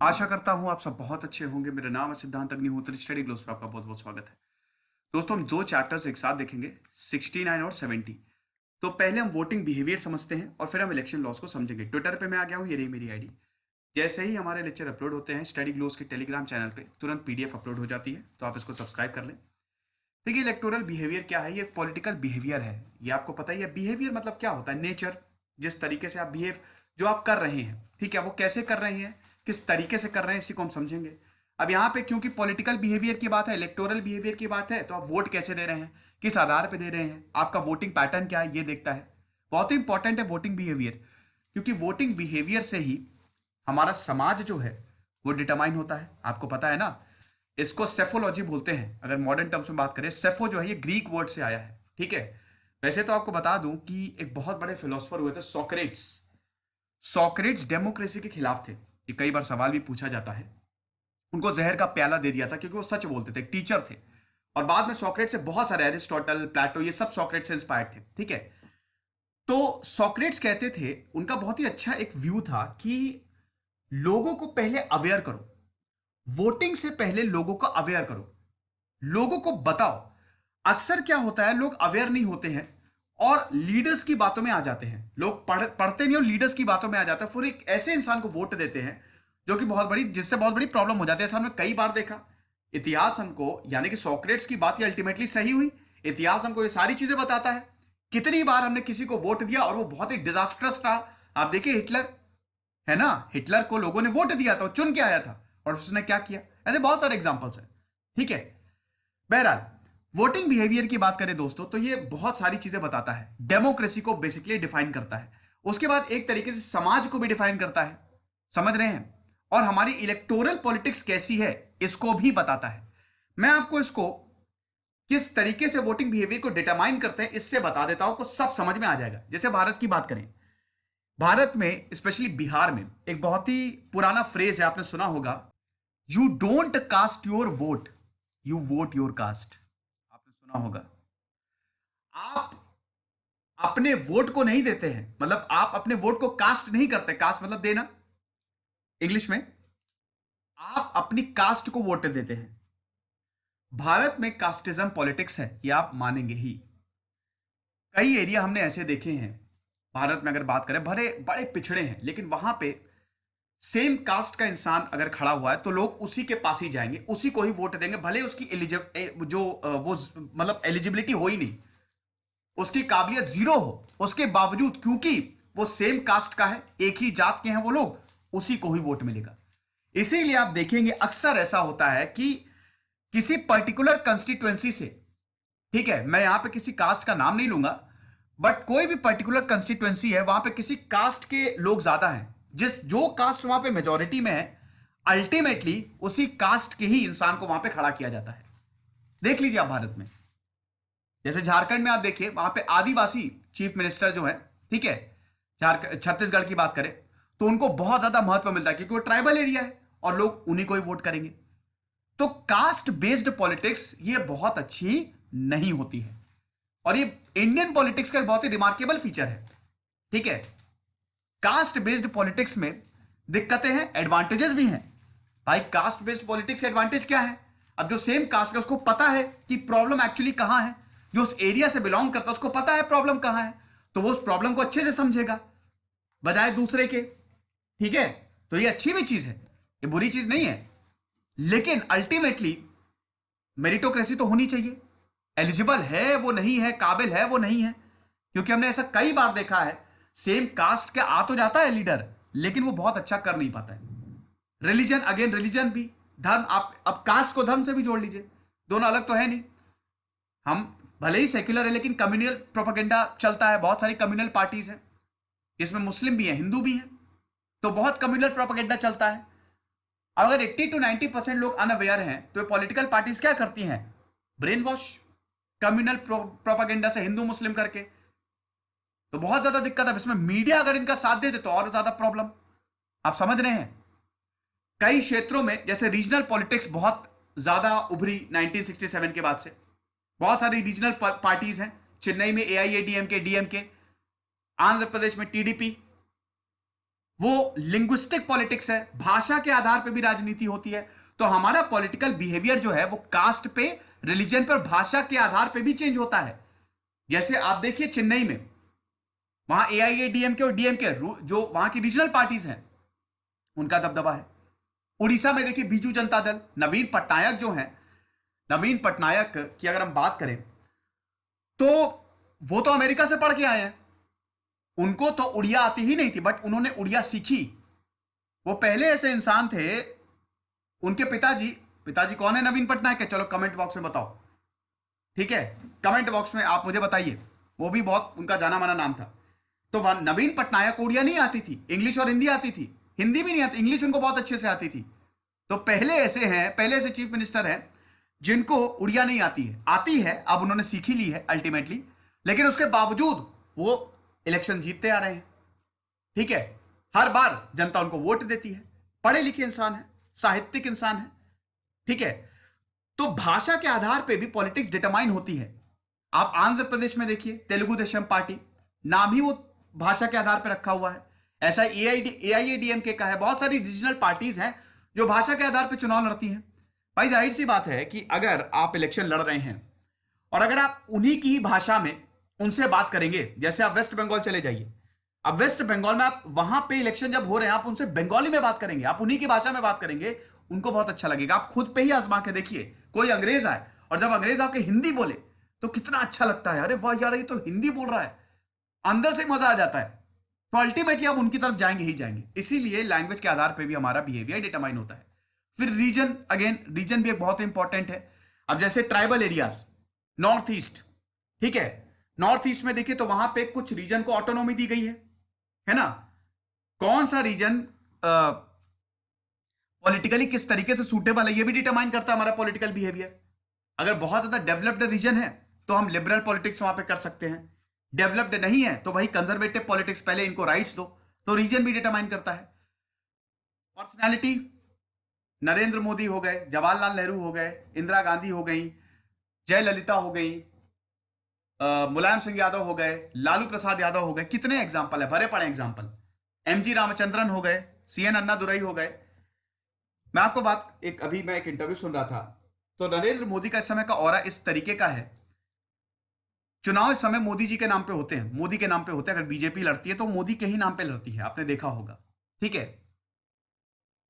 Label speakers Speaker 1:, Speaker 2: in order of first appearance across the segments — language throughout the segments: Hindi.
Speaker 1: आशा करता हूं आप सब बहुत अच्छे होंगे। मेरा नाम है सिद्धांत अग्निहोत्री। स्टडी ग्लोस पर आपका बहुत बहुत स्वागत है। दोस्तों, हम दो चैप्टर्स एक साथ देखेंगे, 69 और 70। तो पहले हम वोटिंग बिहेवियर समझते हैं और फिर हम इलेक्शन लॉस को समझेंगे। ट्विटर पे मैं आ गया हूं, ये रही मेरी आईडी। जैसे ही हमारे लेक्चर अपलोड होते हैं स्टडी ग्लोस के टेलीग्राम चैनल पे तुरंत पीडीएफ अपलोड हो जाती है, तो आप इसको सब्सक्राइब कर लें। देखिए, इलेक्टोरल बिहेवियर क्या है? ये पॉलिटिकल बिहेवियर है। ये आपको पता ही है। बिहेवियर मतलब क्या होता है? नेचर, जिस तरीके से आप बिहेव, जो आप कर रहे हैं, ठीक है, वो कैसे कर रहे हैं, किस तरीके से कर रहे हैं, इसी को हम समझेंगे। अब यहाँ पे क्योंकि पॉलिटिकल बिहेवियर की बात है, इलेक्टोरल बिहेवियर की बात है, तो आप वोट कैसे दे रहे हैं, किस आधार पर दे रहे हैं, आपका वोटिंग पैटर्न क्या है, ये देखता है। बहुत ही इंपॉर्टेंट है वोटिंग बिहेवियर, क्योंकि वोटिंग बिहेवियर से ही हमारा समाज जो है वो डिटरमाइन होता है। आपको पता है ना, इसको सेफोलॉजी बोलते हैं। अगर मॉडर्न टर्म्स में बात करें, सेफो जो है ये ग्रीक वर्ड से आया है, ठीक है। वैसे तो आपको बता दूं कि एक बहुत बड़े फिलोसोफर हुए थे, सोक्रेट्स। सोक्रेट्स डेमोक्रेसी के खिलाफ थे। ये कई बार सवाल भी पूछा जाता है। उनको जहर का प्याला दे दिया था क्योंकि वो सच बोलते थे, टीचर थे। और बाद में सोक्रेट से बहुत सारे, एरिस्टोटल, प्लेटो, ये सब सोक्रेट से इंस्पायर्ड थे, ठीक है। तो सोक्रेट्स कहते थे, उनका बहुत ही अच्छा एक व्यू था कि लोगों को पहले अवेयर करो, वोटिंग से पहले लोगों को अवेयर करो, लोगों को बताओ। अक्सर क्या होता है, लोग अवेयर नहीं होते हैं और लीडर्स की बातों में आ जाते हैं। लोग पढ़ते नहीं और लीडर्स की बातों में आ जाते हैं, फिर एक ऐसे इंसान को वोट देते हैं जो कि बहुत बड़ी, जिससे बहुत बड़ी प्रॉब्लम हो जाती है। ऐसा हमने कई बार देखा। इतिहास हमको, यानी कि सोक्रेट्स की बात ये अल्टीमेटली सही हुई। इतिहास हमको ये सारी चीजें बताता है। कितनी बार हमने किसी को वोट दिया और वो बहुत ही डिजास्टर्स रहा। आप देखिए हिटलर, है ना, हिटलर को लोगों ने वोट दिया था, वो चुन के आया था और उसने क्या किया। ऐसे बहुत सारे एग्जांपल्स हैं, ठीक है। बहरहाल, वोटिंग बिहेवियर की बात करें दोस्तों, तो ये बहुत सारी चीजें बताता है। डेमोक्रेसी को बेसिकली डिफाइन करता है। उसके बाद एक तरीके से समाज को भी डिफाइन करता है, समझ रहे हैं। और हमारी इलेक्टोरल पॉलिटिक्स कैसी है, इसको भी बताता है। मैं आपको इसको किस तरीके से वोटिंग बिहेवियर को डिटरमाइन करते हैं इससे बता देता हूं, को सब समझ में आ जाएगा। जैसे भारत की बात करें, भारत में स्पेशली बिहार में एक बहुत ही पुराना फ्रेज है, आपने सुना होगा, you don't cast your vote, you vote your caste. आपने सुना होगा। आप अपने वोट को नहीं देते हैं, मतलब आप अपने वोट को कास्ट नहीं करते। कास्ट मतलब देना, इंग्लिश में। आप अपनी कास्ट को वोट देते हैं। भारत में कास्टिज्म पॉलिटिक्स है, ये आप मानेंगे ही। कई एरिया हमने ऐसे देखे हैं भारत में, अगर बात करें, भले बड़े पिछड़े हैं, लेकिन वहां पे सेम कास्ट का इंसान अगर खड़ा हुआ है तो लोग उसी के पास ही जाएंगे, उसी को ही वोट देंगे, भले उसकी वो मतलब एलिजिबिलिटी हो ही नहीं, उसकी काबिलियत जीरो हो, उसके बावजूद, क्योंकि वो सेम कास्ट का है, एक ही जात के हैं वो लोग, उसी को ही वोट मिलेगा। इसीलिए आप देखेंगे अक्सर ऐसा होता है कि किसी पर्टिकुलर कंस्टिट्युएंसी से, ठीक है, मैं यहां पे किसी कास्ट का नाम नहीं लूंगा, बट कोई भी पर्टिकुलर कंस्टिट्युएंसी है, वहां पे किसी कास्ट के लोग ज्यादा हैं, जिस जो कास्ट वहां पे मेजोरिटी में है, अल्टीमेटली उसी कास्ट के ही इंसान को वहां पे खड़ा किया जाता है। देख लीजिए आप भारत में, जैसे झारखंड में आप देखिए, वहां पे आदिवासी चीफ मिनिस्टर जो है, ठीक है, झारखंड छत्तीसगढ़ की बात करें तो उनको बहुत ज्यादा महत्व मिलता है क्योंकि वो ट्राइबल एरिया है और लोग उन्हीं को ही वोट करेंगे। तो कास्ट बेस्ड पॉलिटिक्स ये बहुत अच्छी नहीं होती है, और ये इंडियन पॉलिटिक्स का एक बहुत ही रिमार्केबल फीचर है, ठीक है। कास्ट बेस्ड पॉलिटिक्स में दिक्कतें हैं, एडवांटेजेस भी हैं। भाई, कास्ट बेस्ड पॉलिटिक्स का एडवांटेज क्या है? अब जो सेम कास्ट है उसको पता है कि प्रॉब्लम एक्चुअली कहां है, जो उस एरिया से बिलोंग करता है उसको पता है प्रॉब्लम कहां है, तो वो उस प्रॉब्लम को अच्छे से समझेगा बजाय दूसरे के, ठीक है। तो ये अच्छी भी चीज है, ये बुरी चीज नहीं है। लेकिन अल्टीमेटली मेरिटोक्रेसी तो होनी चाहिए। एलिजिबल है वो नहीं है, काबिल है वो नहीं है, क्योंकि हमने ऐसा कई बार देखा है, सेम कास्ट का आ तो जाता है लीडर, लेकिन वो बहुत अच्छा कर नहीं पाता है। रिलीजन, अगेन रिलीजन भी, धर्म, आप अब कास्ट को धर्म से भी जोड़ लीजिए, दोनों अलग तो है नहीं। हम भले ही सेक्युलर है लेकिन कम्युनल प्रोपेगेंडा चलता है, बहुत सारी कम्युनल पार्टीज हैं, इसमें मुस्लिम भी हैं, हिंदू भी हैं, तो बहुत कम्युनल प्रोपेगेंडा चलता है। अगर 80 to 90% लोग अनअवेयर हैं तो पॉलिटिकल पार्टीज क्या करती हैं? ब्रेन वॉश, कम्युनल प्रोपेगेंडा से हिंदू मुस्लिम करके। तो बहुत ज्यादा दिक्कत है इसमें। मीडिया अगर इनका साथ दे दे तो और ज्यादा प्रॉब्लम। आप समझ रहे हैं, कई क्षेत्रों में जैसे रीजनल पॉलिटिक्स बहुत ज्यादा उभरी 1967 के बाद से। बहुत सारी रीजनल पार्टीज हैं। चेन्नई में एआईएडीएमके, डीएमके, आंध्र प्रदेश में टीडीपी, वो लिंग्विस्टिक पॉलिटिक्स है, भाषा के आधार पर भी राजनीति होती है। तो हमारा पॉलिटिकल बिहेवियर जो है वो कास्ट पे, रिलीजन पर, भाषा के आधार पर भी चेंज होता है। जैसे आप देखिए चेन्नई में, वहां एआईएडीएमके और डीएमके जो वहां की रीजनल पार्टीज हैं उनका दबदबा है। उड़ीसा में देखिए बीजू जनता दल, नवीन पटनायक जो हैं, नवीन पटनायक की अगर हम बात करें तो वो तो अमेरिका से पढ़ के आए हैं, उनको तो उड़िया आती ही नहीं थी, बट उन्होंने उड़िया सीखी। वो पहले ऐसे इंसान थे, उनके पिताजी, पिताजी कौन है? नवीन पटनायक है। चलो कमेंट बॉक्स में बताओ, ठीक है, कमेंट बॉक्स में आप मुझे बताइए। वो भी बहुत उनका जाना माना नाम था। तो नवीन पटनायक को उड़िया नहीं आती थी, इंग्लिश और हिंदी आती थी। हिंदी भी नहीं आती, इंग्लिश उनको बहुत अच्छे से आती थी। तो पहले ऐसे हैं, पहले ऐसे चीफ मिनिस्टर हैं जिनको उड़िया नहीं आती है। आती है, अब उन्होंने सीखी ली है अल्टीमेटली, लेकिन उसके बावजूद वो इलेक्शन जीतते आ रहे हैं। ठीक है, हर बार जनता उनको वोट देती है। पढ़े लिखे इंसान है, साहित्यिक इंसान है। ठीक है, तो भाषा के आधार पे भी पॉलिटिक्स डिटरमाइन होती है। आप आंध्र प्रदेश में देखिए, तेलुगु देशम पार्टी, नाम ही वो भाषा के आधार पर रखा हुआ है। ऐसा एआईएडीएमके का है। बहुत सारी रीजनल पार्टीज हैं जो भाषा के आधार पर चुनाव लड़ती हैं। भाई जाहिर सी बात है कि अगर आप इलेक्शन लड़ रहे हैं और अगर आप उन्हीं की ही भाषा में उनसे बात करेंगे, जैसे आप वेस्ट बंगाल चले जाइए, अब वेस्ट बंगाल में आप वहां पे इलेक्शन जब हो रहे हैं, आप उनसे बंगाली में बात करेंगे, आप उन्हीं की भाषा में बात करेंगे, उनको बहुत अच्छा लगेगा। आप खुद पे ही आजमा के देखिए, कोई अंग्रेज आए और जब अंग्रेज आपके हिंदी बोले तो कितना अच्छा लगता है। अरे वाह यार, ये तो हिंदी बोल रहा है, अंदर से मजा आ जाता है। तो अल्टीमेटली आप उनकी तरफ जाएंगे ही जाएंगे। इसीलिए लैंग्वेज के आधार पर भी हमारा बिहेवियर डिटरमाइन होता है। फिर रीजन, अगेन रीजन भी एक बहुत इंपॉर्टेंट है। अब जैसे ट्राइबल एरियाज, नॉर्थ ईस्ट, ठीक है, नॉर्थ ईस्ट में देखिए तो वहां पे कुछ रीजन को ऑटोनॉमी दी गई है ना। कौन सा रीजन पॉलिटिकली किस तरीके से सूटेबल है, ये भी डिटरमाइन करता है हमारा पॉलिटिकल बिहेवियर। अगर बहुत ज्यादा डेवलप्ड रीजन है तो हम लिबरल पॉलिटिक्स वहां पे कर सकते हैं। डेवलप्ड नहीं है तो वही कंजर्वेटिव पॉलिटिक्स, पहले इनको राइट्स दो। तो रीजन भी डिटरमाइन करता है। पर्सनैलिटी, नरेंद्र मोदी हो गए, जवाहरलाल नेहरू हो गए, इंदिरा गांधी हो गई, जयललिता हो गई, मुलायम सिंह यादव हो गए, लालू प्रसाद यादव हो गए। कितने एग्जाम्पल है, भरे पड़े एग्जाम्पल। एमजी रामचंद्रन हो गए, सीएन अन्नादुरई हो गए। मैं आपको बात, अभी मैं एक इंटरव्यू सुन रहा था, तो नरेंद्र मोदी का इस समय का ऑरा इस तरीके का है, चुनाव इस समय मोदी जी के नाम पे होते हैं, मोदी के नाम पे होते हैं। अगर बीजेपी लड़ती है तो मोदी के ही नाम पे लड़ती है, आपने देखा होगा। ठीक है,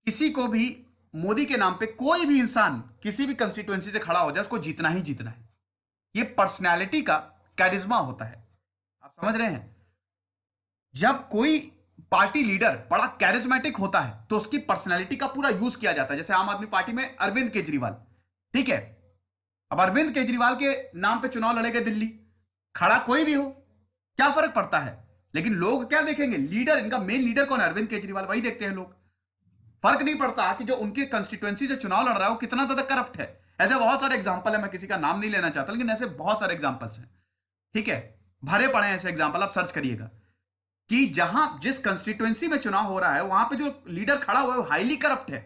Speaker 1: किसी को भी मोदी के नाम पे कोई भी इंसान किसी भी कंस्टिट्यूएंसी से खड़ा हो जाए, उसको जीतना ही जीतना है। ये पर्सनैलिटी का कैरिज्मा होता है, आप समझ रहे हैं। जब कोई पार्टी लीडर बड़ा कैरिज्मेटिक होता है तो उसकी पर्सनैलिटी का पूरा यूज किया जाता है। जैसे आम आदमी पार्टी में अरविंद केजरीवाल, ठीक है, अब अरविंद केजरीवाल के नाम पे चुनाव लड़ेगा दिल्ली, खड़ा कोई भी हो, क्या फर्क पड़ता है। लेकिन लोग क्या देखेंगे, लीडर, इनका मेन लीडर कौन है, अरविंद केजरीवाल, वही देखते हैं लोग। फर्क नहीं पड़ता कि जो उनके कंस्टिट्यूएंसी से चुनाव लड़ रहा है वो कितना ज्यादा करप्ट है। ऐसे बहुत सारे एग्जांपल है, मैं किसी का नाम नहीं लेना चाहता, लेकिन ऐसे बहुत सारे एग्जांपल्स हैं। ठीक है, भरे पड़े हैं ऐसे एग्जांपल, आप सर्च करिएगा कि जहां जिस कंस्टिट्यूएंसी में चुनाव हो रहा है वहां पे जो लीडर खड़ा हुआ है वो हाईली करप्ट है,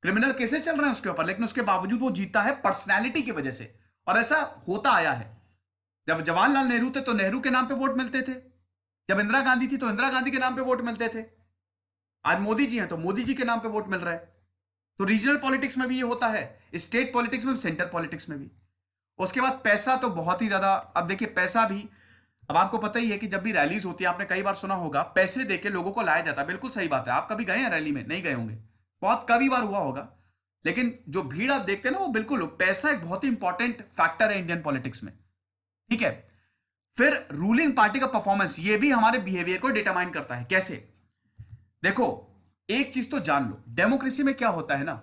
Speaker 1: क्रिमिनल केसेस चल रहे हैं उसके ऊपर, लेकिन उसके बावजूद वो जीता है पर्सनैलिटी की वजह से। और ऐसा होता आया है। जब जवाहरलाल नेहरू थे तो नेहरू के नाम पे वोट मिलते थे, जब इंदिरा गांधी थी तो इंदिरा गांधी के नाम पे वोट मिलते थे, आज मोदी जी हैं तो मोदी जी के नाम पे वोट मिल रहा है। तो रीजनल पॉलिटिक्स में भी ये होता है, स्टेट पॉलिटिक्स में भी, सेंटर पॉलिटिक्स में भी। उसके बाद पैसा तो बहुत ही ज्यादा, अब देखिए पैसा भी, अब आपको पता ही है कि जब भी रैलीज होती है, आपने कई बार सुना होगा, पैसे देके लोगों को लाया जाता है। बिल्कुल सही बात है, आप कभी गए हैं रैली में? नहीं गए होंगे, बहुत कभी बार हुआ होगा। लेकिन जो भीड़ आप देखते हैं ना, वो बिल्कुल, पैसा एक बहुत ही इंपॉर्टेंट फैक्टर है इंडियन पॉलिटिक्स में। ठीक है, फिर रूलिंग पार्टी का परफॉर्मेंस, ये भी हमारे बिहेवियर को डिटरमाइन करता है। कैसे? देखो, एक चीज तो जान लो, डेमोक्रेसी में क्या होता है ना,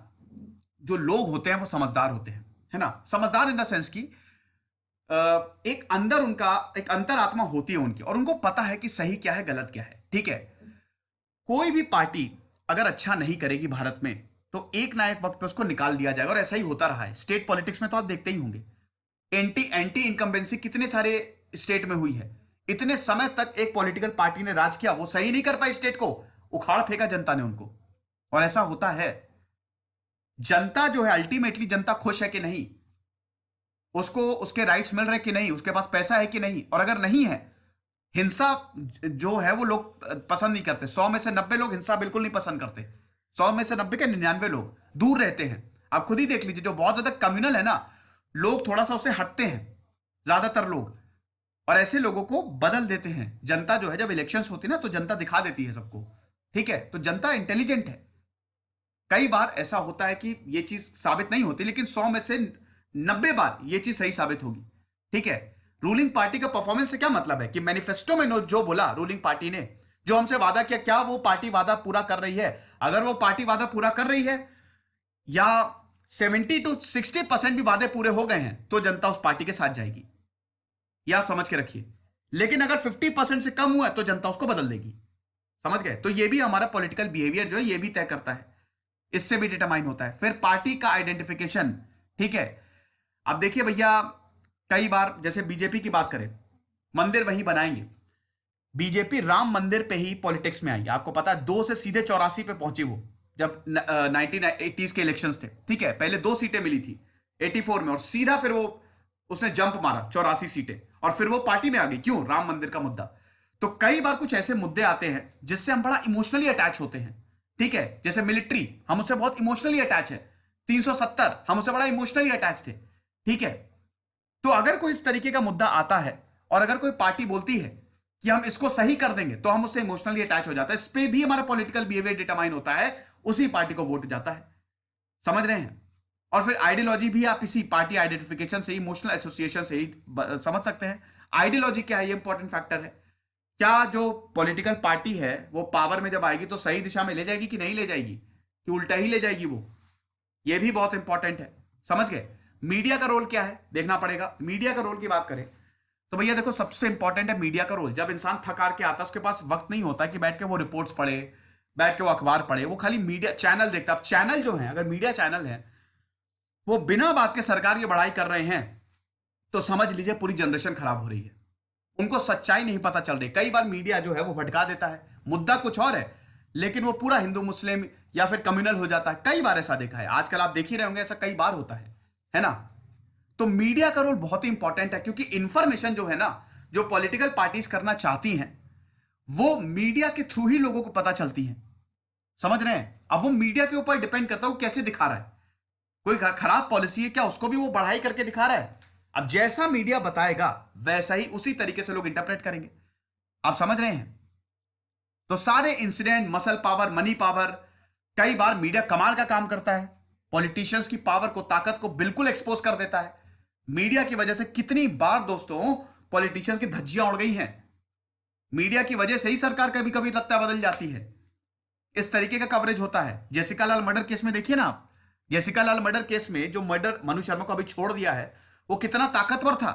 Speaker 1: जो लोग होते हैं वो समझदार होते हैं, है ना। समझदार इन द सेंस की एक अंदर उनका एक अंतरात्मा होती है उनकी, और उनको पता है कि सही क्या है, गलत क्या है। ठीक है, कोई भी पार्टी अगर अच्छा नहीं करेगी भारत में तो एक ना एक वक्त पे उसको निकाल दिया जाएगा, और ऐसा ही होता रहा है। स्टेट पॉलिटिक्स में तो आप देखते ही होंगे, एंटी एंटी इनकम्बेंसी कितने सारे स्टेट में हुई है। इतने समय तक एक पॉलिटिकल पार्टी ने राज किया, वो सही नहीं कर पाई, स्टेट को उखाड़ फेंका जनता ने उनको। और ऐसा होता है, जनता जो है अल्टीमेटली, जनता खुश है कि नहीं, उसको उसके राइट्स मिल रहे कि नहीं, उसके पास पैसा है कि नहीं, और अगर नहीं है हिंसा जो है वो लोग पसंद नहीं करते। 100 में से 90 लोग हिंसा बिल्कुल नहीं पसंद करते। 100 में से 90 के 99 लोग दूर रहते हैं। आप खुद ही देख लीजिए, जो बहुत ज्यादा कम्युनल है ना, लोग थोड़ा सा उससे हटते हैं, ज्यादातर लोग, और ऐसे लोगों को बदल देते हैं। जनता जो है, जब इलेक्शंस होती है ना, तो जनता दिखा देती है सबको। ठीक है, तो जनता इंटेलिजेंट है। कई बार ऐसा होता है कि ये चीज साबित नहीं होती, लेकिन 100 में से 90 बार ये चीज सही साबित होगी। ठीक है, रूलिंग पार्टी का परफॉर्मेंस से क्या मतलब है कि मैनिफेस्टो में जो बोला रूलिंग पार्टी ने, जो हमसे वादा किया, क्या वो पार्टी वादा पूरा कर रही है? अगर वो पार्टी वादा पूरा कर रही है, या 70 to 60% भी वादे पूरे हो गए हैं, तो जनता उस पार्टी के साथ जाएगी। ये आप समझ के रखिए। लेकिन अगर 50% से कम हुआ है, तो जनता उसको बदल देगी। समझ गए? तो ये भी हमारा पॉलिटिकल बिहेवियर जो है, ये भी तय करता है, इससे भी डिटरमाइन होता है। फिर पार्टी का आइडेंटिफिकेशन। ठीक है, अब देखिए भैया, कई बार जैसे बीजेपी की बात करें, मंदिर वही बनाएंगे। बीजेपी राम मंदिर पे ही पॉलिटिक्स में आई। आपको पता है, 2 से सीधे 84 पे पहुंची वो, जब 1980s के इलेक्शंस थे। ठीक है, पहले 2 सीटें मिली थी 84 में, और सीधा फिर वो उसने जंप मारा 84 सीटें, और फिर वो पार्टी में आ गई। क्यों? राम मंदिर का मुद्दा। तो कई बार कुछ ऐसे मुद्दे आते हैं जिससे हम बड़ा इमोशनली अटैच होते हैं। ठीक है, जैसे मिलिट्री, हम उससे बहुत इमोशनली अटैच है। 370, हम उससे बड़ा इमोशनली अटैच थे। ठीक है, तो अगर कोई इस तरीके का मुद्दा आता है, और अगर कोई पार्टी बोलती है कि हम इसको सही कर देंगे, तो हम उससे इमोशनली अटैच हो जाता है। इस पे भी हमारा पॉलिटिकल बिहेवियर डिटरमाइन होता है, उसी पार्टी को वोट जाता है। समझ रहे हैं? और फिर आइडियोलॉजी भी आप इसी पार्टी आइडेंटिफिकेशन से, इमोशनल एसोसिएशन से ही समझ सकते हैं। आइडियोलॉजी क्या है, ये इंपॉर्टेंट फैक्टर है। क्या जो पॉलिटिकल पार्टी है वो पावर में जब आएगी तो सही दिशा में ले जाएगी कि नहीं ले जाएगी, कि उल्टा ही ले जाएगी वो? ये भी बहुत इंपॉर्टेंट है। समझ गए? मीडिया का रोल क्या है, देखना पड़ेगा। मीडिया का रोल की बात करें तो भैया देखो, सबसे इंपॉर्टेंट है मीडिया का रोल। जब इंसान थक हार के आता है, उसके पास वक्त नहीं होता कि बैठ के वो रिपोर्ट्स पढ़े, बैठ के वो अखबार पढ़े, वो खाली मीडिया चैनल देखता। अब चैनल जो है, अगर मीडिया चैनल है, वो बिना बात के सरकार की बड़ाई कर रहे हैं, तो समझ लीजिए पूरी जनरेशन खराब हो रही है। उनको सच्चाई नहीं पता चल रही। कई बार मीडिया जो है वो भटका देता है, मुद्दा कुछ और है, लेकिन वो पूरा हिंदू मुस्लिम या फिर कम्युनल हो जाता है। कई बार ऐसा देखा है, आजकल आप देख ही रहे होंगे, ऐसा कई बार होता है ना? तो मीडिया का रोल बहुत ही इंपॉर्टेंट है, क्योंकि इंफॉर्मेशन जो है ना, जो पॉलिटिकल पार्टीज करना चाहती हैं, वो मीडिया के थ्रू ही लोगों को पता चलती है। समझ रहे हैं? अब वो मीडिया के ऊपर डिपेंड करता है वो कैसे दिखा रहा है। कोई खराब पॉलिसी है क्या, उसको भी वो बढ़ाई करके दिखा रहा है। अब जैसा मीडिया बताएगा, वैसा ही उसी तरीके से लोग इंटरप्रेट करेंगे। आप समझ रहे हैं? तो सारे incident, muscle power, money power, कई बार मीडिया कमाल का काम करता है। पॉलिटिशियंस की पावर को, ताकत को बिल्कुल एक्सपोज कर देता है। मीडिया की वजह से कितनी बार दोस्तों पॉलिटिशियंस की धज्जियां उड़ गई हैं। मीडिया की वजह से ही सरकार कभी कभी लगता है बदल जाती है। इस तरीके का कवरेज होता है। जेसिका लाल मर्डर केस में देखिए ना आप, जेसिका लाल मर्डर केस में जो मर्डर मनु शर्मा को अभी छोड़ दिया है, वो कितना ताकतवर था,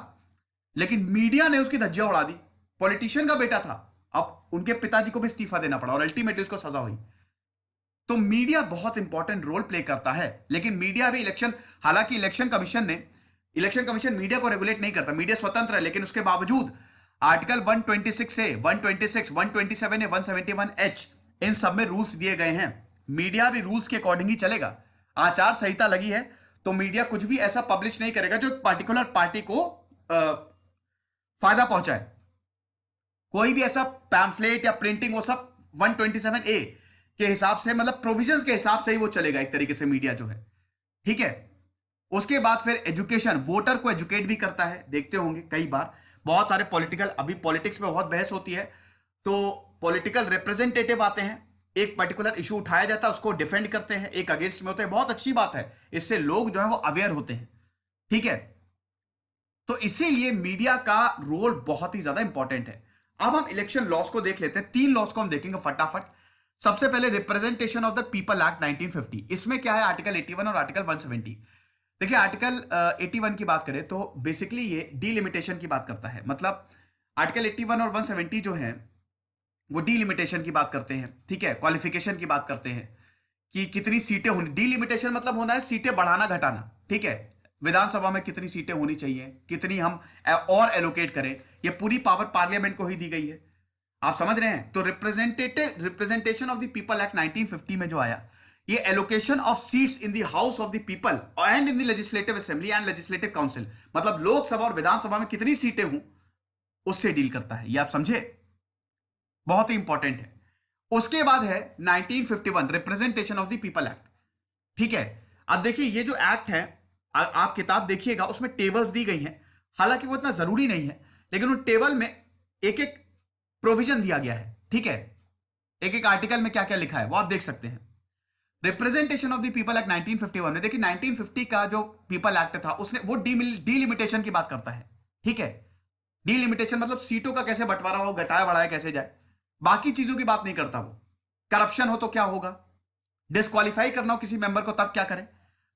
Speaker 1: लेकिन मीडिया ने उसकी धज्जियां उड़ा दी। पॉलिटिशियन का बेटा था, अब उनके पिताजी को भी इस्तीफा देना पड़ा, और अल्टीमेटली उसको सजा हुई। तो मीडिया बहुत इंपॉर्टेंट रोल प्ले करता है। लेकिन मीडिया भी इलेक्शन, हालांकि इलेक्शन कमीशन मीडिया को रेगुलेट नहीं करता, मीडिया स्वतंत्र है, लेकिन उसके बावजूद आर्टिकल 126 ए, 126, 127 ए, 171H, इन सब में रूल्स दिए गए हैं। मीडिया भी रूल्स के अकॉर्डिंग ही चलेगा। आचार संहिता लगी है, तो मीडिया कुछ भी ऐसा पब्लिश नहीं करेगा जो पर्टिकुलर पार्टी को फायदा पहुंचाए। कोई भी ऐसा पैम्फलेट या प्रिंटिंग, वो सब 127A के हिसाब से, मतलब प्रोविजंस के हिसाब से ही वो चलेगा एक तरीके से मीडिया जो है। ठीक है, उसके बाद फिर एजुकेशन, वोटर को एजुकेट भी करता है। देखते होंगे कई बार बहुत सारे पॉलिटिकल, अभी पॉलिटिक्स में बहुत बहस होती है, तो पॉलिटिकल रिप्रेजेंटेटिव आते हैं, एक पर्टिकुलर इशू उठाया जाता है, उसको डिफेंड करते हैं, एक अगेंस्ट में होते हैं। बहुत अच्छी बात है, इससे लोग जो है वो अवेयर होते हैं। ठीक है, तो इसीलिए मीडिया का रोल बहुत ही ज्यादा इंपॉर्टेंट है। अब हम इलेक्शन लॉस को देख लेते हैं। 3 लॉस को हम देखेंगे फटाफट। सबसे पहले representation of the people act 1950। इसमें क्या है, आर्टिकल 81 और आर्टिकल 170। देखिए, आर्टिकल 81 की बात करें तो बेसिकली ये डीलिमिटेशन की बात करता है। मतलब आर्टिकल 81 और 170 जो है वो डीलिमिटेशन की बात करते हैं। ठीक है, क्वालिफिकेशन की बात करते हैं कि कितनी सीटें होनी। डीलिमिटेशन मतलब होना है सीटें बढ़ाना घटाना। ठीक है, विधानसभा में कितनी सीटें होनी चाहिए, कितनी हम और एलोकेट करें, ये पूरी पावर पार्लियामेंट को ही दी गई है। आप समझ रहे हैं? तो representation of the people act 1950 में जो आया, ये allocation of seats in the house of the people and in the legislative assembly and legislative council, मतलब लोकसभा और विधानसभा में कितनी सीटें हों, उससे डील करता है। ये आप समझे, बहुत ही इंपॉर्टेंट है। उसके बाद है 1951 representation of the people act. ठीक है, अब देखिए ये जो एक्ट है, आप किताब देखिएगा, उसमें टेबल्स दी गई हैं। हालांकि वो इतना जरूरी नहीं है, लेकिन उन टेबल में एक एक प्रोविजन दिया गया है। ठीक है, एक एक आर्टिकल में क्या क्या लिखा है वो आप देख सकते हैं। Representation of the people act 1951 में देखिए, 1950 का जो पीपल एक्ट था उसने वो डीलिमिटेशन की बात करता है। ठीक है, डीलिमिटेशन मतलब सीटों का कैसे बंटवारा हो, घटाया बढ़ाया कैसे जाए, बाकी चीजों की बात नहीं करता वो। करप्शन हो तो क्या होगा, डिस्क्वालीफाई करना हो किसी मेंबर को तब क्या करें।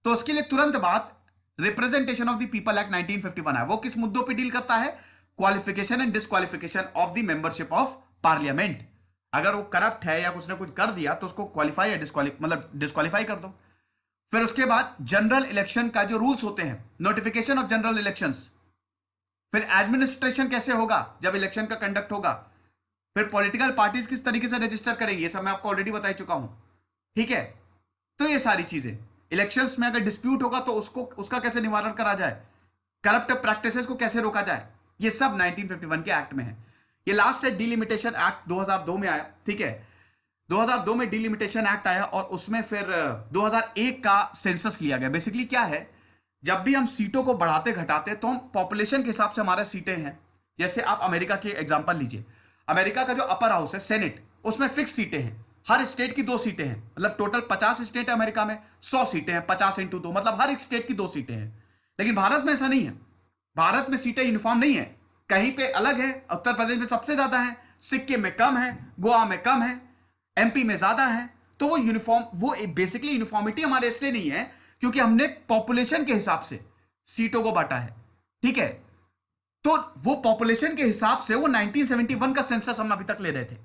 Speaker 1: तो उसके लिए तुरंत बाद representation of the people act 1951 है। वो किस मुद्दों पे डील करता है, qualification and disqualification of the membership of parliament. अगर वो करप्ट है या कुछ ने कुछ कर दिया तो उसको क्वालिफाई या डिस्क्वालीफाई कर दो। फिर उसके बाद जनरल इलेक्शन का जो रूल्स होते हैं, नोटिफिकेशन ऑफ जनरल इलेक्शंस, फिर एडमिनिस्ट्रेशन कैसे होगा जब इलेक्शन का कंडक्ट होगा, फिर पॉलिटिकल पार्टीज किस तरीके से रजिस्टर करेंगे, ये सब मैं आपको ऑलरेडी बता चुका हूं। ठीक है, तो ये सारी चीजें, इलेक्शंस में अगर डिस्प्यूट होगा तो उसका कैसे निवारण करा जाए, करप्ट प्रैक्टिसेस को कैसे रोका जाए, ये सब 1951 के एक्ट में है। ये लास्ट है डिलिमिटेशन एक्ट 2002 में आया। ठीक है, 2002 में डिलिमिटेशन एक्ट आया और उसमें फिर 2001 का सेंसस लिया गया। बेसिकली क्या है, जब भी हम सीटों को बढ़ाते घटाते तो हम पॉपुलेशन के हिसाब से हमारे सीटें हैं। जैसे आप अमेरिका के एग्जांपल लीजिए, अमेरिका का जो अपर हाउस है सेनेट, उसमें फिक्स सीटें हैं, हर स्टेट की 2 सीटें हैं। मतलब टोटल 50 स्टेट है अमेरिका में, 100 सीटें हैं, 50 × 2 मतलब हर एक स्टेट की 2 सीटें हैं। लेकिन भारत में ऐसा नहीं है, भारत में सीटें यूनिफॉर्म नहीं है, कहीं पे अलग है। उत्तर प्रदेश में सबसे ज्यादा है, सिक्किम में कम है, गोवा में कम है, एमपी में ज्यादा है। तो वो यूनिफॉर्म, वो बेसिकली यूनिफॉर्मिटी हमारे इसलिए नहीं है क्योंकि हमने पॉपुलेशन के हिसाब से सीटों को बांटा है। ठीक है, तो वो पॉपुलेशन के हिसाब से वो 1971 का सेंसस हम अभी तक ले रहे थे।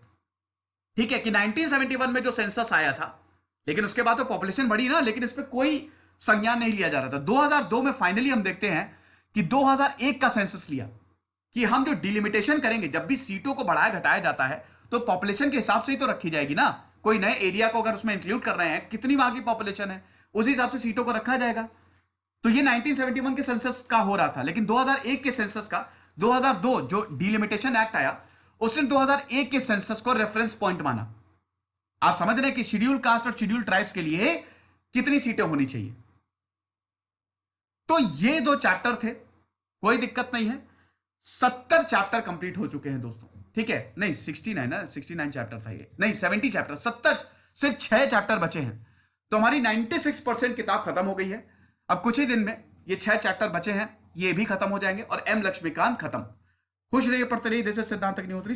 Speaker 1: ठीक है, कि 1971 में जो सेंसस आया था, लेकिन उसके बाद तो पॉपुलेशन बढ़ी ना, लेकिन इस पर कोई संज्ञान नहीं लिया जा रहा था। 2002 में फाइनली हम देखते हैं कि 2001 का सेंसस लिया कि हम जो डिलिमिटेशन करेंगे, जब भी सीटों को बढ़ाया घटाया जाता है तो पॉपुलेशन के हिसाब से ही तो रखी जाएगी ना। कोई नए एरिया को अगर उसमें इंक्लूड कर रहे हैं, कितनी वहां की पॉपुलेशन है, उसी हिसाब से सीटों को रखा जाएगा। तो ये 1971 के सेंसस का हो रहा था, लेकिन 2001 के सेंसस का, 2002 जो डिलिमिटेशन एक्ट आया, उसने 2001 के सेंसस को रेफरेंस पॉइंट माना। आप समझ रहे हैं कि शेड्यूल कास्ट और शेड्यूल ट्राइब्स के लिए कितनी सीटें होनी चाहिए। तो ये 2 चैप्टर थे, कोई दिक्कत नहीं है। 70 चैप्टर कंप्लीट हो चुके हैं दोस्तों। ठीक है, नहीं 69 ना, 69 चैप्टर था ये, नहीं 70 चैप्टर, 70 सिर्फ 6 चैप्टर बचे हैं। तो हमारी 96% किताब खत्म हो गई है। अब कुछ ही दिन में ये 6 चैप्टर बचे हैं, ये भी खत्म हो जाएंगे और एम लक्ष्मीकांत खत्म। खुश रहिए, पढ़ते रहिए। दिस इज सिद्धांत अग्निहोत्री।